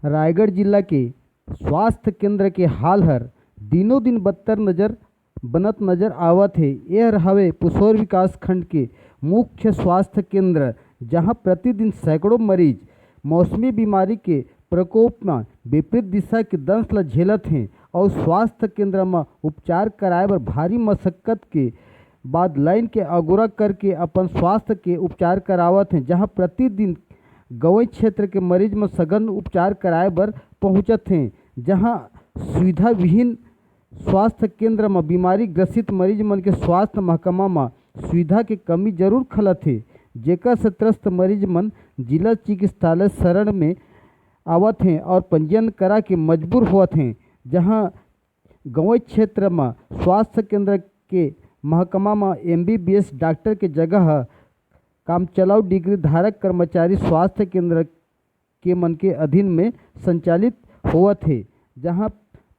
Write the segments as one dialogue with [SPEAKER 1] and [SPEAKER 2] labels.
[SPEAKER 1] रायगढ़ जिला के स्वास्थ्य केंद्र के हाल हर दिनों दिन बदतर बनत नजर आवत है। यह हवे पुसौर विकास खंड के मुख्य स्वास्थ्य केंद्र, जहां प्रतिदिन सैकड़ों मरीज मौसमी बीमारी के प्रकोप में विपरीत दिशा के दंश ल झेलत हैं और स्वास्थ्य केंद्र में उपचार कराए बर भारी मशक्कत के बाद लाइन के अगोरा करके अपन स्वास्थ्य के उपचार करावत हैं। जहां प्रतिदिन गंवई क्षेत्र के मरीज में सघन उपचार कराए बर पहुंचत हैं। जहां सुविधा विहीन स्वास्थ्य केंद्र में बीमारी ग्रसित मरीज मन के स्वास्थ्य महकमा में सुविधा के कमी जरूर खलत है, जेकर से त्रस्त मरीज मन जिला चिकित्सालय शरण में आवत हैं और पंजीयन करा के मजबूर होत हैं। जहां गाँव क्षेत्र में स्वास्थ्य केंद्र के महकमा में MBBS डॉक्टर के जगह काम चलाऊ डिग्री धारक कर्मचारी स्वास्थ्य केंद्र के मन के अधीन में संचालित होवत है। जहां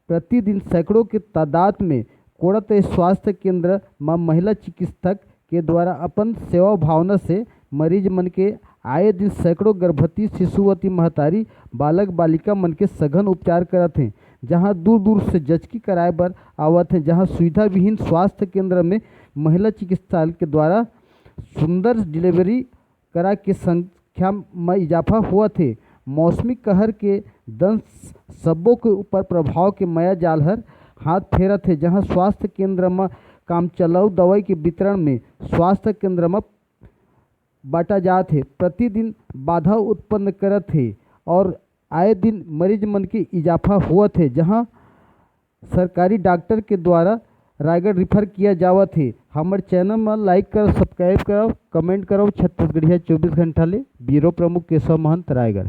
[SPEAKER 1] प्रतिदिन सैकड़ों के तादाद में कोड़त स्वास्थ्य केंद्र में महिला चिकित्सक के द्वारा अपन सेवा भावना से मरीज मन के आए दिन सैकड़ों गर्भवती शिशुवती महतारी बालक बालिका मन के सघन उपचार करत हैं। जहां दूर दूर से जचकी कराए बर आवत हैं। जहां सुविधा विहीन स्वास्थ्य केंद्र में महिला चिकित्सालय के द्वारा सुंदर डिलीवरी करा के संख्या में इजाफा हुआ थे। मौसमी कहर के दंश सबों के ऊपर प्रभाव के माया जाल हर हाथ फेरत है। जहां स्वास्थ्य केंद्र में काम चलाऊ दवाई के वितरण में स्वास्थ्य केंद्र में बांटा जात है, प्रतिदिन बाधा उत्पन्न करत है और आए दिन मरीज मन के इजाफा हुआ थे। जहां सरकारी डॉक्टर के द्वारा रायगढ़ रिफर किया जावत है। हमारे चैनल में लाइक करो, सब्सक्राइब करो, कमेंट करो। छत्तीसगढ़िया 24 घंटा ले ब्यूरो प्रमुख केशव महंत, रायगढ़।